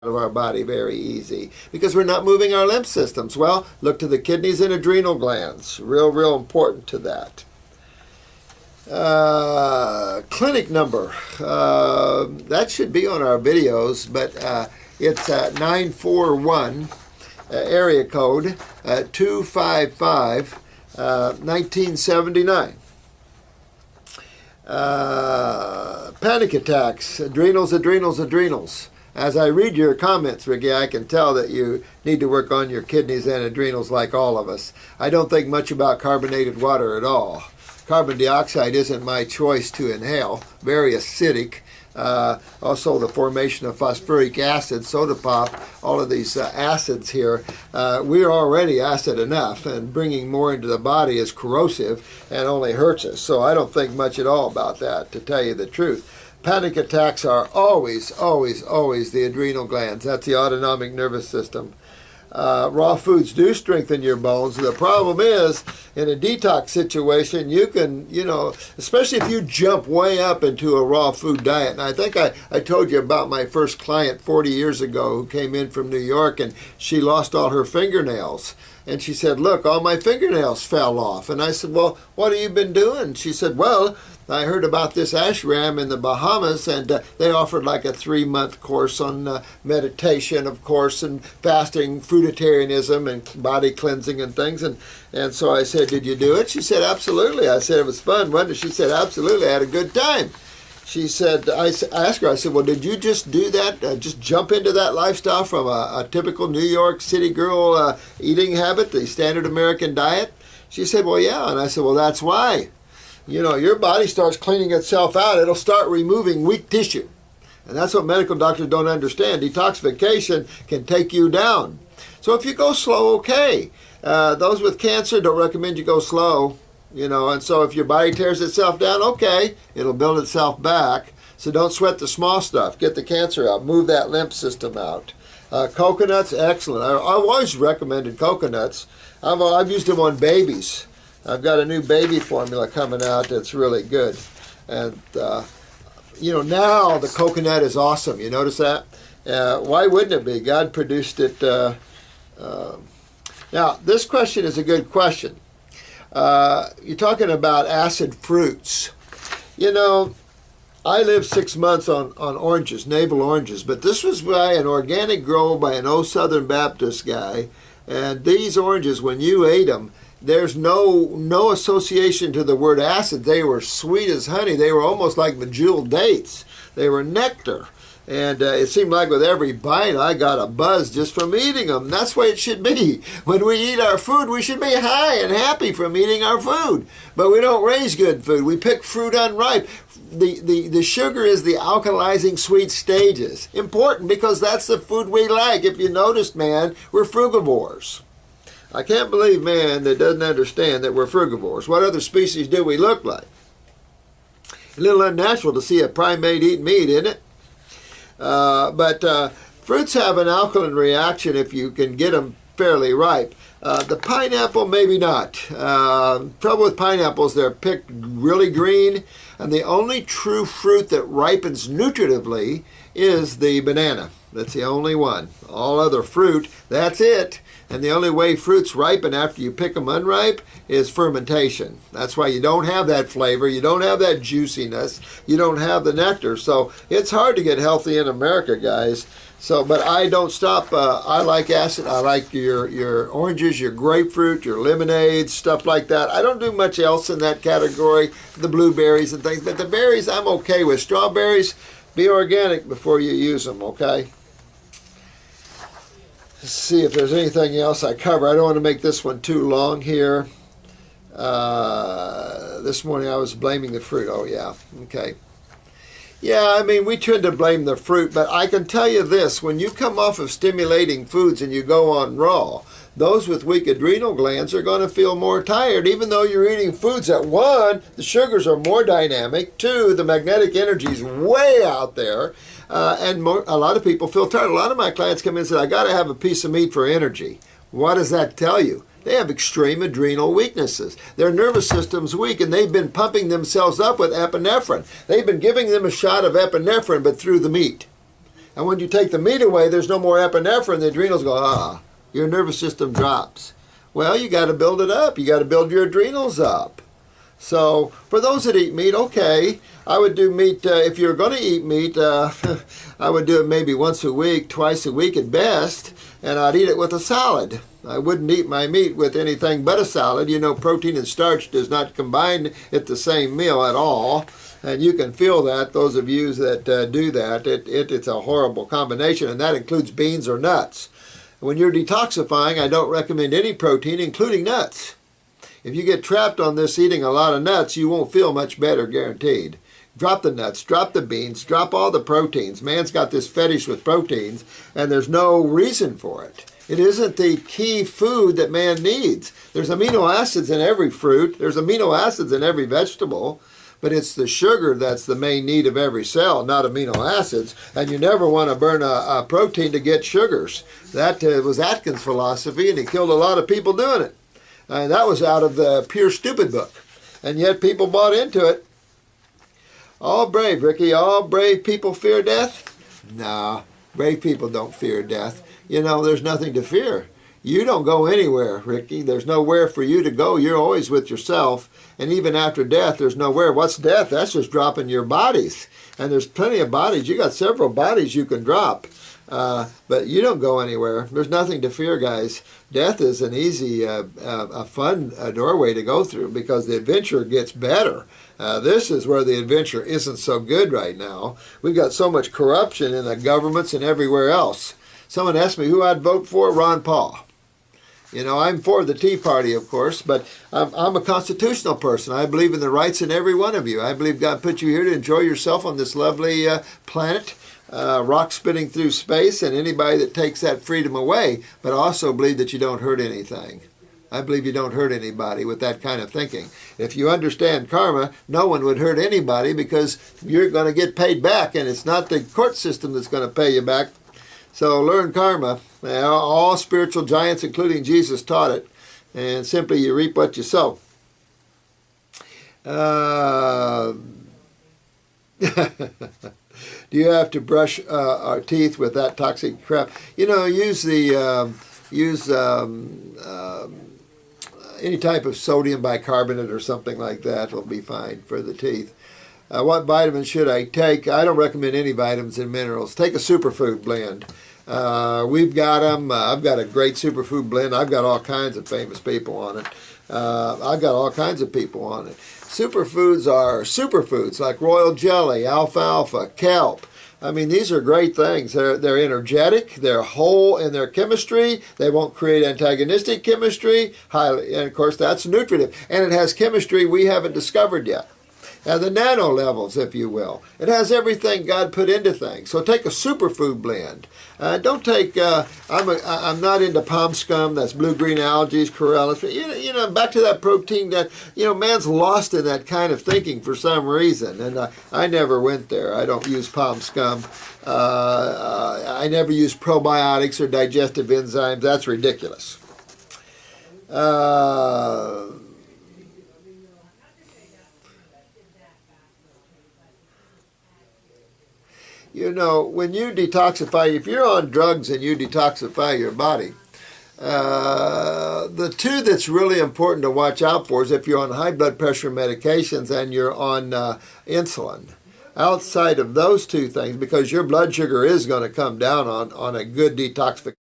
of our body very easy because we're not moving our lymph systems. Well, look to the kidneys and adrenal glands. Real important to that. Clinic number. That should be on our videos, but it's 941 area code 255 1979. Panic attacks, adrenals. As I read your comments, Ricky, I can tell that you need to work on your kidneys and adrenals like all of us. I don't think much about carbonated water at all. Carbon dioxide isn't my choice to inhale. Very acidic. Also the formation of phosphoric acid, soda pop, all of these acids here. We're already acid enough, and bringing more into the body is corrosive and only hurts us. So I don't think much at all about that, to tell you the truth. Panic attacks are always the adrenal glands. That's the autonomic nervous system. Raw foods do strengthen your bones. The problem is, in a detox situation, you can, especially if you jump way up into a raw food diet. And I think I told you about my first client 40 years ago who came in from New York, and she lost all her fingernails. And she said, look, all my fingernails fell off. And I said, well, what have you been doing? She said, well, I heard about this ashram in the Bahamas, and they offered like a 3-month course on meditation, of course, and fasting, fruitarianism, and body cleansing and things. And so I said, did you do it? She said, absolutely. I said, it was fun, wasn't it? She said, absolutely. I had a good time. She said, I asked her, I said, well, did you just do that, just jump into that lifestyle from a typical New York City girl eating habit, the standard American diet? She said, well, yeah. And I said, well, that's why. Your body starts cleaning itself out. It'll start removing weak tissue. And that's what medical doctors don't understand. Detoxification can take you down. So if you go slow, okay. Those with cancer don't recommend you go slow. And so if your body tears itself down, okay, it'll build itself back. So don't sweat the small stuff. Get the cancer out. Move that lymph system out. Coconuts, excellent. I've always recommended coconuts. I've used them on babies. I've got a new baby formula coming out that's really good. And, now the coconut is awesome. You notice that? Why wouldn't it be? God produced it. Now, this question is a good question. You're talking about acid fruits. I lived 6 months on oranges, navel oranges, but this was by an organic grow by an old Southern Baptist guy. And these oranges, when you ate them, there's no association to the word acid. They were sweet as honey. They were almost like bejeweled dates. They were nectar. And it seemed like with every bite, I got a buzz just from eating them. That's the way it should be. When we eat our food, we should be high and happy from eating our food. But we don't raise good food. We pick fruit unripe. The sugar is the alkalizing sweet stages. Important because that's the food we like. If you noticed, man, we're frugivores. I can't believe man that doesn't understand that we're frugivores. What other species do we look like? A little unnatural to see a primate eat meat, isn't it? But fruits have an alkaline reaction if you can get them fairly ripe. The pineapple, maybe not. Trouble with pineapples, they're picked really green, and the only true fruit that ripens nutritively is the banana. That's the only one. All other fruit, that's it. And the only way fruits ripen after you pick them unripe is fermentation. That's why you don't have that flavor, you don't have that juiciness, you don't have the nectar. So it's hard to get healthy in America, guys. But I don't stop. I like acid. I like your oranges, your grapefruit, your lemonades, stuff like that. I don't do much else in that category, the blueberries and things. But the berries I'm okay with. Strawberries, be organic before you use them, okay? Let's see if there's anything else I cover. I don't want to make this one too long here. This morning I was blaming the fruit. Oh, yeah. Okay. Yeah, I mean, we tend to blame the fruit, but I can tell you this. When you come off of stimulating foods and you go on raw, those with weak adrenal glands are going to feel more tired, even though you're eating foods that, one, the sugars are more dynamic, two, the magnetic energy is way out there, and a lot of people feel tired. A lot of my clients come in and say, I got to have a piece of meat for energy. What does that tell you? They have extreme adrenal weaknesses. Their nervous system's weak, and they've been pumping themselves up with epinephrine. They've been giving them a shot of epinephrine, but through the meat. And when you take the meat away, there's no more epinephrine. The adrenals go, your nervous system drops. Well, you got to build it up. You got to build your adrenals up. So for those that eat meat, okay, I would do meat, if you're going to eat meat, I would do it maybe once a week, twice a week at best, and I'd eat it with a salad. I wouldn't eat my meat with anything but a salad. You know, protein and starch does not combine at the same meal at all, and you can feel that, those of you that do that, it's a horrible combination, and that includes beans or nuts. When you're detoxifying, I don't recommend any protein, including nuts. If you get trapped on this eating a lot of nuts, you won't feel much better, guaranteed. Drop the nuts, drop the beans, drop all the proteins. Man's got this fetish with proteins, and there's no reason for it. It isn't the key food that man needs. There's amino acids in every fruit. There's amino acids in every vegetable. But it's the sugar that's the main need of every cell, not amino acids. And you never want to burn a protein to get sugars. That was Atkins' philosophy, and he killed a lot of people doing it. And that was out of the Pure Stupid book. And yet people bought into it. All brave, Ricky. All brave people fear death? No, brave people don't fear death. You know, there's nothing to fear. You don't go anywhere, Ricky. There's nowhere for you to go. You're always with yourself. And even after death, there's nowhere. What's death? That's just dropping your bodies. And there's plenty of bodies. You got several bodies you can drop. But you don't go anywhere. There's nothing to fear, guys. Death is an easy, a fun doorway to go through because the adventure gets better. This is where the adventure isn't so good right now. We've got so much corruption in the governments and everywhere else. Someone asked me who I'd vote for. Ron Paul. You know, I'm for the Tea Party, of course, but I'm a constitutional person. I believe in the rights in every one of you. I believe God put you here to enjoy yourself on this lovely planet. Rock spinning through space, and anybody that takes that freedom away, but I also believe that you don't hurt anything. I believe you don't hurt anybody with that kind of thinking. If you understand karma, no one would hurt anybody because you're going to get paid back, and it's not the court system that's going to pay you back. So learn karma. All spiritual giants, including Jesus, taught it, and simply you reap what you sow. Do you have to brush our teeth with that toxic crap? You know, use any type of sodium bicarbonate or something like that will be fine for the teeth. What vitamins should I take? I don't recommend any vitamins and minerals. Take a superfood blend. We've got them. I've got a great superfood blend. I've got all kinds of famous people on it. I've got all kinds of people on it. Superfoods are superfoods like royal jelly, alfalfa, kelp. I mean, these are great things. They're energetic, they're whole in their chemistry, they won't create antagonistic chemistry, highly, and of course that's nutritive. And it has chemistry we haven't discovered yet. At the nano levels, if you will. It has everything God put into things. So take a superfood blend. Don't take, I'm not into palm scum, that's blue-green algae, chlorella. You know, back to that protein that, you know, man's lost in that kind of thinking for some reason. And I never went there. I don't use palm scum. I never use probiotics or digestive enzymes. That's ridiculous. You know, when you detoxify, if you're on drugs and you detoxify your body, the two that's really important to watch out for is if you're on high blood pressure medications and you're on insulin. Outside of those two things, because your blood sugar is going to come down on a good detoxification.